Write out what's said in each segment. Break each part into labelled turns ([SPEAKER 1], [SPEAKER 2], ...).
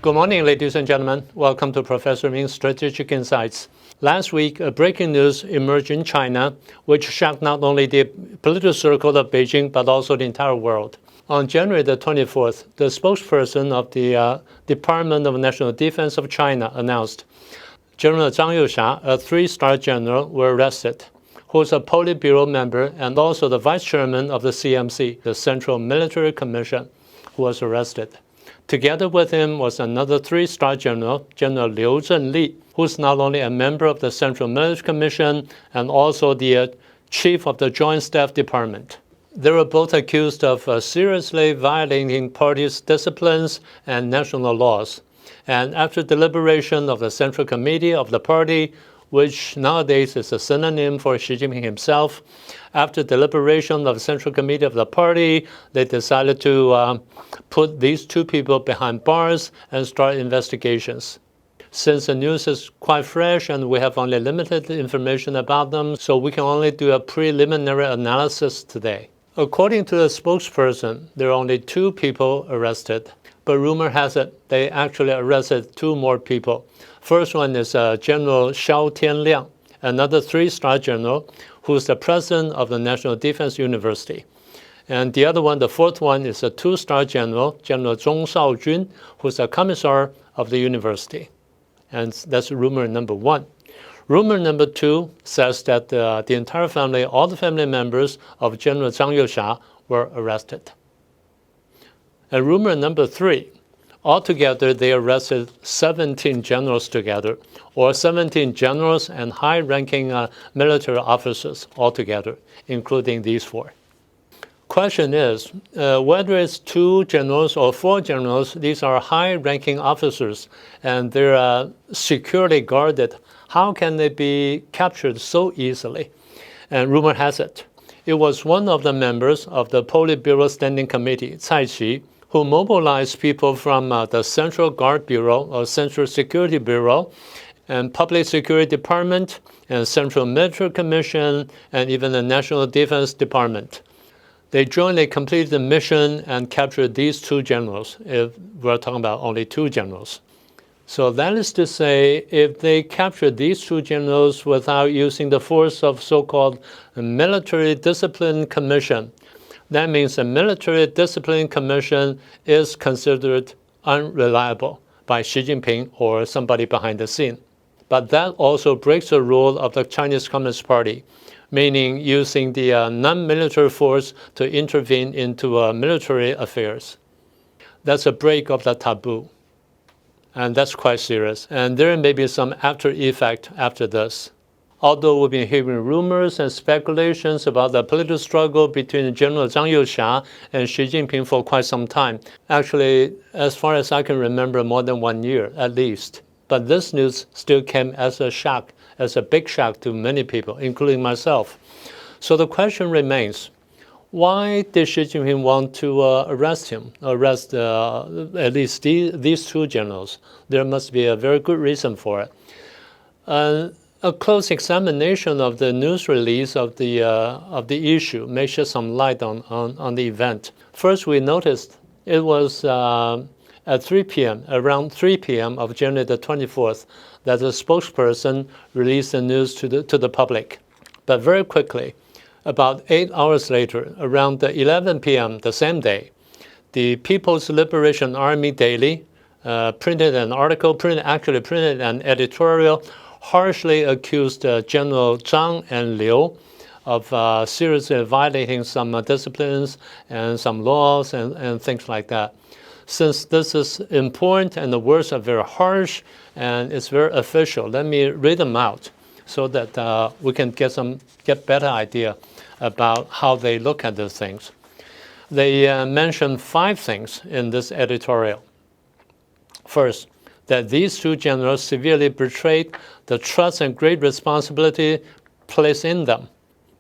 [SPEAKER 1] Good morning, ladies and gentlemen. Welcome to Professor Ming's Strategic Insights. Last week, breaking news emerged in China, which shocked not only the political circle of Beijing, but also the entire world. On January the 24th, the spokesperson of the Department of National Defense of China announced General Zhang Youxia, a three-star general, were arrested, who is a Politburo member and also the vice chairman of the CMC, the Central Military Commission, who was arrested. Together with him was another three-star general, General Liu Zhenli, who is not only a member of the Central Military Commission and also the chief of the Joint Staff Department. They were both accused of seriously violating party's disciplines and national laws. And after deliberation of the Central Committee of the party, which nowadays is a synonym for Xi Jinping himself, after deliberation of the Central Committee of the party, they decided to put these two people behind bars and start investigations. Since the news is quite fresh and we have only limited information about them, so we can only do a preliminary analysis today. According to the spokesperson, there are only two people arrested. But rumor has it they actually arrested two more people. First one is General Xiao Tianliang, another three-star general, who is the president of the National Defense University. And the other one, the fourth one, is a two-star general, General Zhong Shaojun, who is a commissar of the university. And that's rumor number one. Rumor number two says that the entire family, all the family members of General Zhang Youxia were arrested. And rumor number three, altogether they arrested 17 generals together, or 17 generals and high-ranking military officers altogether, including these four. Question is, whether it's two generals or four generals, these are high-ranking officers, and they're securely guarded. How can they be captured so easily? And rumor has it, it was one of the members of the Politburo Standing Committee,蔡奇, who mobilized people from the Central Guard Bureau or Central Security Bureau and Public Security Department and Central Military Commission and even the National Defense Department. They jointly completed the mission and captured these two generals, if we're talking about only two generals. So that is to say, if they captured these two generals without using the force of so-called Military Discipline Commission, that means the Military Discipline Commission is considered unreliable by Xi Jinping or somebody behind the scene. But that also breaks the rule of the Chinese Communist Party, meaning using the non-military force to intervene into military affairs. That's a break of the taboo. And that's quite serious. And there may be some after effect after this. Although we've been hearing rumors and speculations about the political struggle between General Zhang Youxia and Xi Jinping for quite some time. Actually, as far as I can remember, more than 1 year at least. But this news still came as a shock, as a big shock to many people, including myself. So the question remains, why did Xi Jinping want to arrest at least these two generals? There must be a very good reason for it. A close examination of the news release of the issue may shed some light on the event. First, we noticed it was at 3 p.m., around 3 p.m. of January the 24th, that the spokesperson released the news to the public. But very quickly, about 8 hours later, around 11 p.m. the same day, the People's Liberation Army Daily printed an article, printed an editorial, harshly accused General Zhang and Liu of seriously violating some disciplines and some laws and things like that. Since this is important and the words are very harsh and it's very official, let me read them out so that we can get better idea about how they look at these things. They mention 5 things in this editorial. First, that these two generals severely betrayed the trust and great responsibility placed in them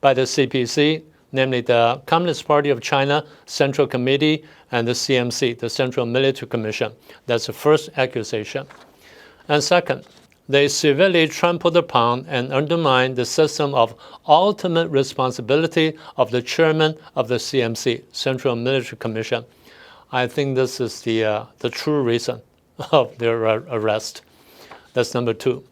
[SPEAKER 1] by the CPC, namely the Communist Party of China Central Committee and the CMC, the Central Military Commission. That's the first accusation. And second, they severely trampled upon and undermined the system of ultimate responsibility of the chairman of the CMC, Central Military Commission. I think this is the true reason. of their arrest. That's number two.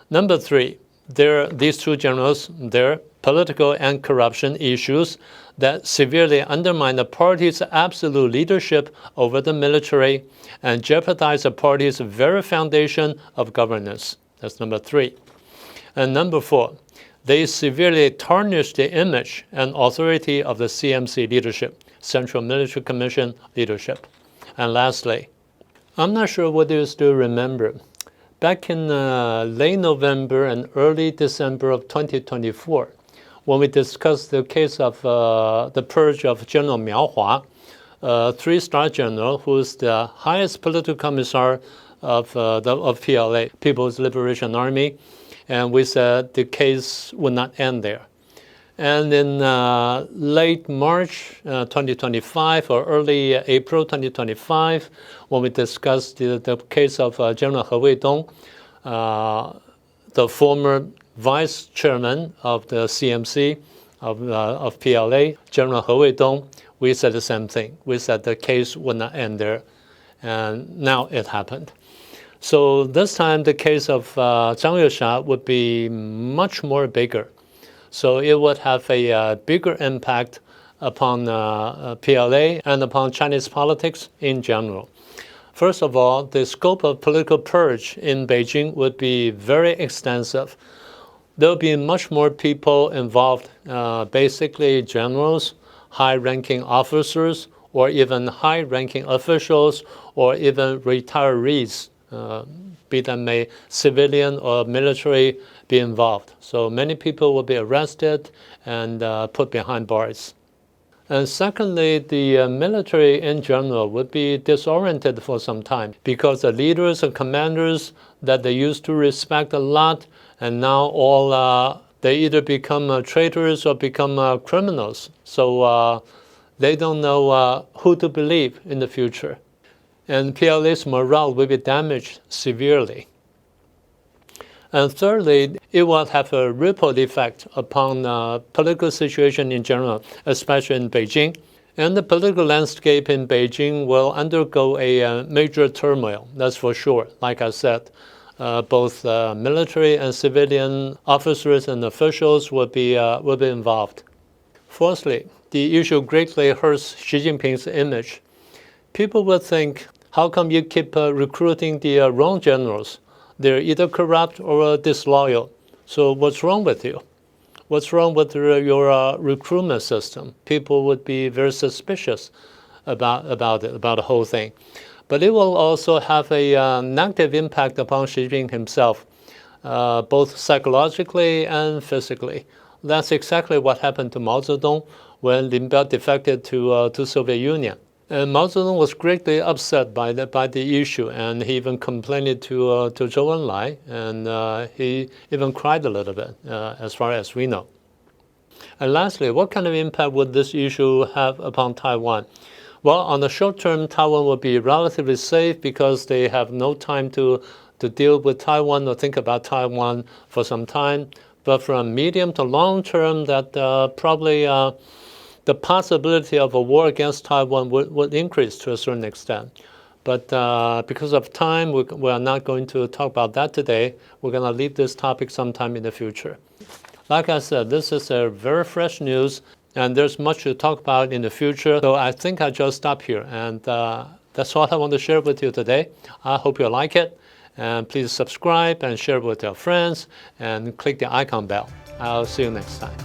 [SPEAKER 1] Number three, these two generals, their political and corruption issues that severely undermine the party's absolute leadership over the military and jeopardize the party's very foundation of governance. That's number three. And number four, they severely tarnish the image and authority of the CMC leadership, Central Military Commission leadership. And lastly, I'm not sure whether you still remember, back in late November and early December of 2024, when we discussed the case of the purge of General Miao Hua, a three-star general who's the highest political commissar of PLA, People's Liberation Army, and we said the case would not end there. And in late March 2025 or early April 2025, when we discussed the case of General He Weidong, the former vice chairman of the CMC of PLA, General He Weidong, we said the same thing. We said the case would not end there, and now it happened. So this time the case of Zhang Youxia would be much more bigger. So it would have a bigger impact upon PLA and upon Chinese politics in general. First of all, the scope of political purge in Beijing would be very extensive. There will be much more people involved, basically generals, high-ranking officers, or even high-ranking officials, or even retirees, be them a civilian or military, be involved. So many people will be arrested and put behind bars. And secondly, the military in general would be disoriented for some time because the leaders and commanders that they used to respect a lot, and now all they either become traitors or become criminals. So they don't know who to believe in the future. And PLA's morale will be damaged severely. And thirdly, it will have a ripple effect upon the political situation in general, especially in Beijing. And the political landscape in Beijing will undergo a major turmoil, that's for sure. Like I said, both military and civilian officers and officials will be involved. Fourthly, the issue greatly hurts Xi Jinping's image. People will think, how come you keep recruiting the wrong generals? They're either corrupt or disloyal. So what's wrong with you? What's wrong with your recruitment system? People would be very suspicious about the whole thing. But it will also have a negative impact upon Xi Jinping himself, both psychologically and physically. That's exactly what happened to Mao Zedong when Lin Biao defected to Soviet Union. And Mao Zedong was greatly upset by the issue, and he even complained to Zhou Enlai, and he even cried a little bit, as far as we know. And lastly, what kind of impact would this issue have upon Taiwan? Well, on the short term, Taiwan will be relatively safe because they have no time to deal with Taiwan or think about Taiwan for some time. But from medium to long term, that probably the possibility of a war against Taiwan would increase to a certain extent. But because of time, we are not going to talk about that today. We're going to leave this topic sometime in the future. Like I said, this is a very fresh news, and there's much to talk about in the future. So I think I'll just stop here. And that's what I want to share with you today. I hope you like it. And please subscribe and share with your friends and click the icon bell. I'll see you next time.